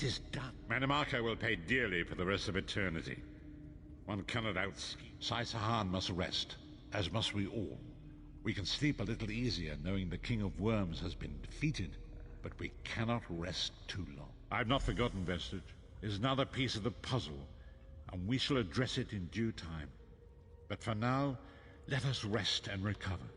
It is done. Manamaka will pay dearly for the rest of eternity. One cannot outscheme. Sai Sahan must rest, as must we all. We can sleep a little easier knowing the King of Worms has been defeated, but we cannot rest too long. I've not forgotten, Vestige. It's another piece of the puzzle, and we shall address it in due time. But for now, let us rest and recover.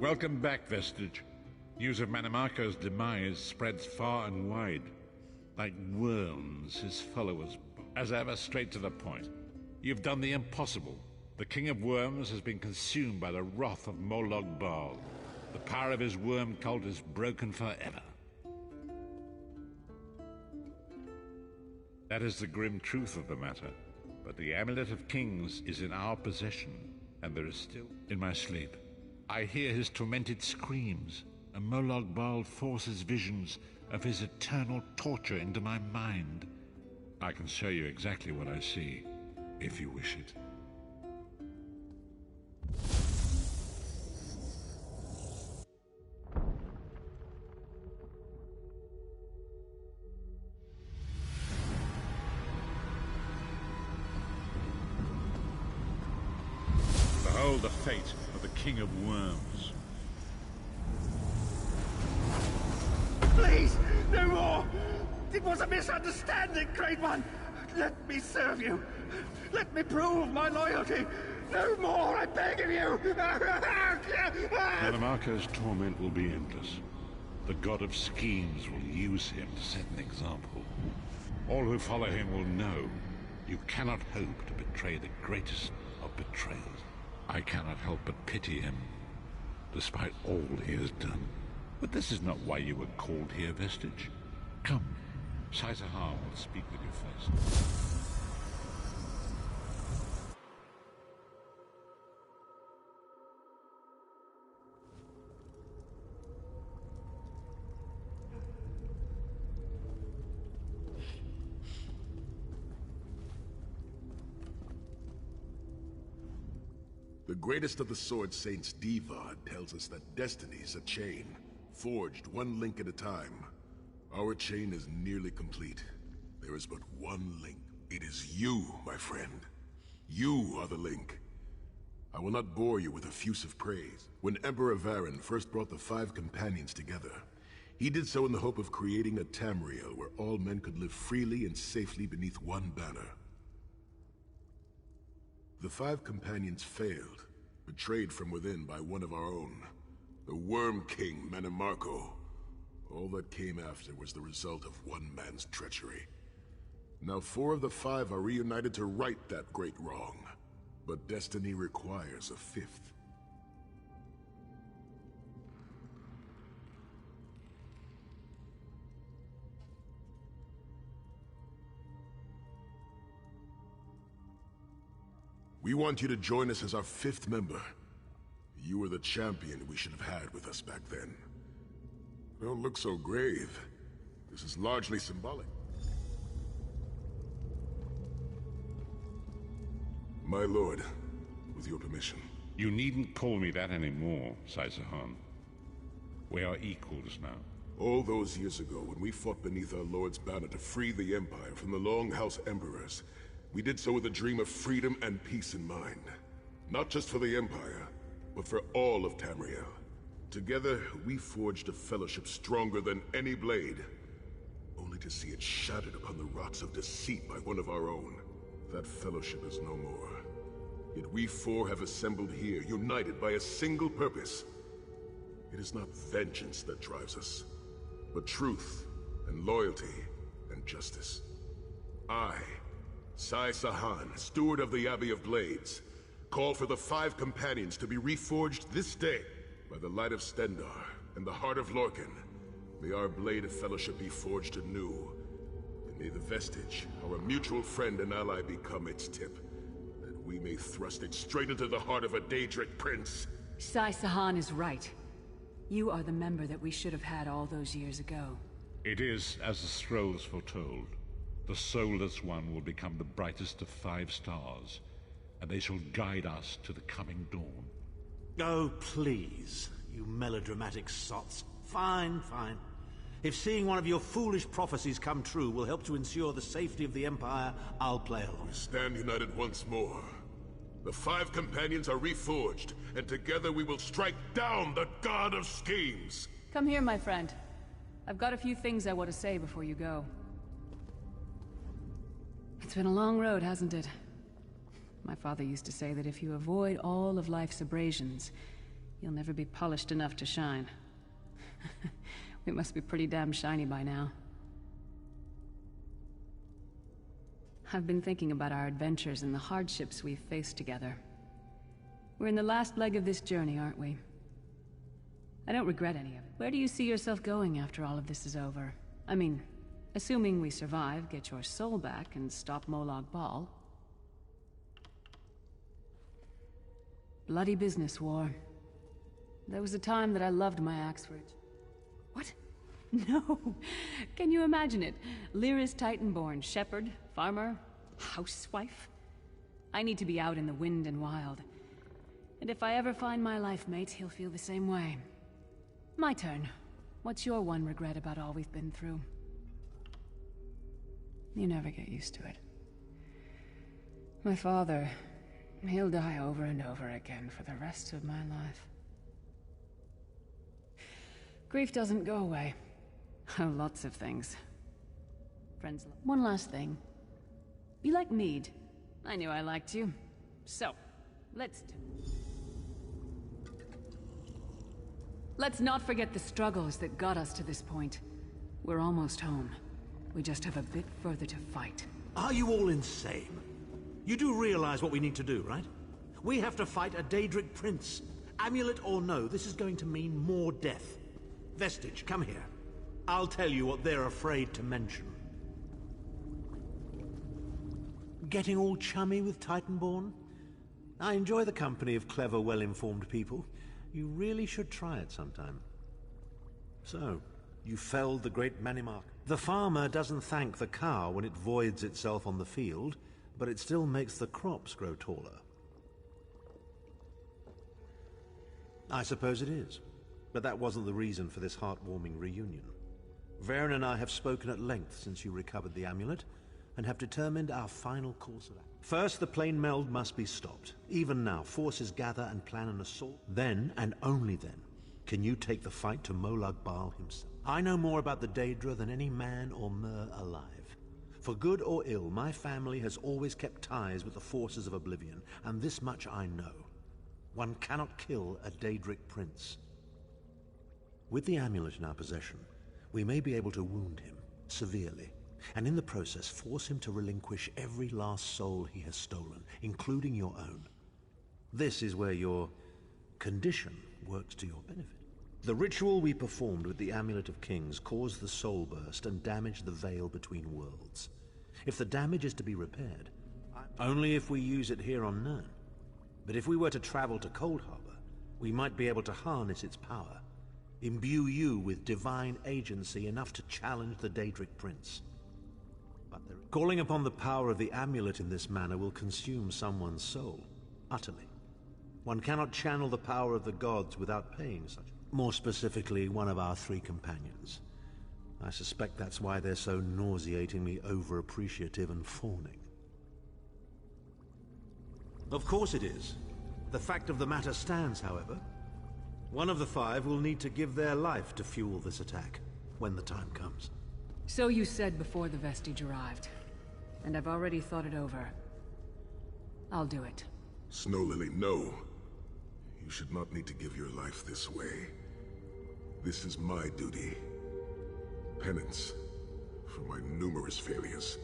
Welcome back, Vestige. News of Manimarco's demise spreads far and wide. Like worms, his followers. As ever, straight to the point. You've done the impossible. The King of Worms has been consumed by the wrath of Molog Bal. The power of his worm cult is broken forever. That is the grim truth of the matter. But the Amulet of Kings is in our possession, and there is still in my sleep. I hear his tormented screams, and Molog Bal forces visions of his eternal torture into my mind. I can show you exactly what I see, if you wish it. Behold the fate of the King of Worms. Please, no more! It was a misunderstanding, Great One! Let me serve you! Let me prove my loyalty! No more, I beg of you! Manimarco's torment will be endless. The god of schemes will use him to set an example. All who follow him will know you cannot hope to betray the greatest of betrayals. I cannot help but pity him, despite all he has done. But this is not why you were called here, Vestige. Come, ℜ'Łujeĝ will speak with you first. The greatest of the Sword Saints, Vardr, tells us that destiny's a chain, forged one link at a time. Our chain is nearly complete. There is but one link. It is you, my friend. You are the link. I will not bore you with effusive praise. When Emperor Varen first brought the 5 companions together, he did so in the hope of creating a Tamriel where all men could live freely and safely beneath one banner. The 5 companions failed, betrayed from within by one of our own, the Worm King, Manimarco. All that came after was the result of one man's treachery. Now 4 of the 5 are reunited to right that great wrong, but destiny requires a 5th. We want you to join us as our 5th member. You were the champion we should have had with us back then. Don't look so grave. This is largely symbolic. My lord, with your permission. You needn't call me that anymore, ℜ'Łujeĝ. We are equals now. All those years ago, when we fought beneath our lord's banner to free the Empire from the Longhouse Emperors, we did so with a dream of freedom and peace in mind. Not just for the Empire, but for all of Tamriel. Together, we forged a fellowship stronger than any blade, only to see it shattered upon the rocks of deceit by one of our own. That fellowship is no more. Yet we 4 have assembled here, united by a single purpose. It is not vengeance that drives us, but truth and loyalty and justice. I, ℜ'Łujeĝ, steward of the Abbey of Blades, call for the 5 companions to be reforged this day. By the light of Stendarr and the heart of Lorkhan, may our blade of fellowship be forged anew. And may the Vestige, our mutual friend and ally, become its tip, that we may thrust it straight into the heart of a Daedric prince. ℜ'Łujeĝ is right. You are the member that we should have had all those years ago. It is as the scrolls foretold. The soulless one will become the brightest of 5 stars, and they shall guide us to the coming dawn. Oh, please, you melodramatic sots. Fine, fine. If seeing one of your foolish prophecies come true will help to ensure the safety of the Empire, I'll play along. We stand united once more. The 5 companions are reforged, and together we will strike down the God of Schemes! Come here, my friend. I've got a few things I want to say before you go. It's been a long road, hasn't it? My father used to say that if you avoid all of life's abrasions, You'll never be polished enough to shine. We must be pretty damn shiny by now. I've been thinking about our adventures and the hardships we've faced together. We're in the last leg of this journey, aren't we? I don't regret any of it. Where do you see yourself going after all of this is over? I mean, assuming we survive, get your soul back, and stop ℜ'Łuєđ. Bloody business war. There was a time that I loved my axe for it. What? No! Can you imagine it? Lyris Titanborn, shepherd, farmer, housewife? I need to be out in the wind and wild. And if I ever find my life mate, he'll feel the same way. My turn. What's your one regret about all we've been through? You never get used to it. My father, he'll die over and over again for the rest of my life. Grief doesn't go away. Oh, lots of things. Friends. One last thing. You like mead. I knew I liked you. So, let's not forget the struggles that got us to this point. We're almost home. We just have a bit further to fight. Are you all insane? You do realize what we need to do, right? We have to fight a Daedric prince. Amulet or no, this is going to mean more death. Vestige, come here. I'll tell you what they're afraid to mention. Getting all chummy with Titanborn? I enjoy the company of clever, well-informed people. You really should try it sometime. So, you felled the great Manimark. The farmer doesn't thank the cow when it voids itself on the field, but it still makes the crops grow taller. I suppose it is, but that wasn't the reason for this heartwarming reunion. Vern and I have spoken at length since you recovered the amulet, and have determined our final course of action. First, the plane meld must be stopped. Even now, forces gather and plan an assault. Then, and only then, can you take the fight to ℜ'Łuєđ himself. I know more about the Daedra than any man or mer alive. For good or ill, my family has always kept ties with the forces of Oblivion, and this much I know. One cannot kill a Daedric prince. With the amulet in our possession, we may be able to wound him severely, and in the process force him to relinquish every last soul he has stolen, including your own. This is where your condition works to your benefit. The ritual we performed with the Amulet of Kings caused the soul burst and damaged the veil between worlds. If the damage is to be repaired, only if we use it here on Nirn. But if we were to travel to Cold Harbor, we might be able to harness its power, imbue you with divine agency enough to challenge the Daedric Prince. But calling upon the power of the amulet in this manner will consume someone's soul, utterly. One cannot channel the power of the gods without paying such. More specifically, one of our three companions. I suspect that's why they're so nauseatingly over-appreciative and fawning. Of course it is. The fact of the matter stands, however. One of the five will need to give their life to fuel this attack, when the time comes. So you said before the Vestige arrived, and I've already thought it over. I'll do it. Snow Lily, no. You should not need to give your life this way. This is my duty. Penance for my numerous failures.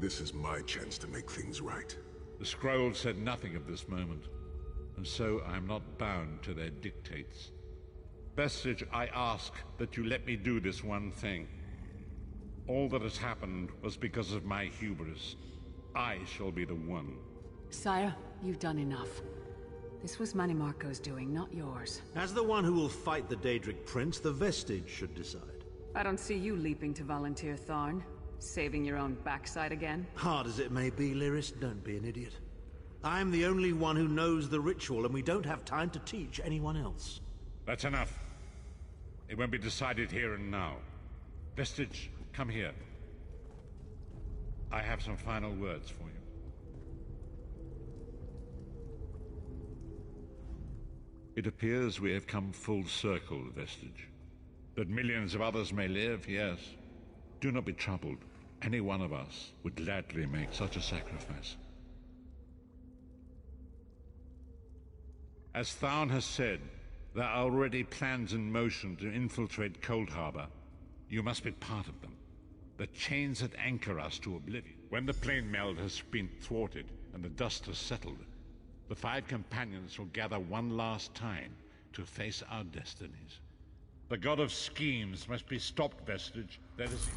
This is my chance to make things right. The scroll said nothing of this moment, and so I am not bound to their dictates. Vestige, I ask that you let me do this one thing. All that has happened was because of my hubris. I shall be the one. Sire, you've done enough. This was Manimarco's doing, not yours. As the one who will fight the Daedric Prince, the Vestige should decide. I don't see you leaping to volunteer, Tharn. Saving your own backside again? Hard as it may be, Lyris, don't be an idiot. I'm the only one who knows the ritual, and we don't have time to teach anyone else. That's enough. It won't be decided here and now. Vestige, come here. I have some final words for you. It appears we have come full circle, Vestige. That millions of others may live, yes. Do not be troubled. Any one of us would gladly make such a sacrifice. As Thaun has said, there are already plans in motion to infiltrate Cold Harbor. You must be part of them. The chains that anchor us to oblivion. When the plane meld has been thwarted and the dust has settled, the 5 companions will gather one last time to face our destinies. The god of schemes must be stopped, Vestige. That is...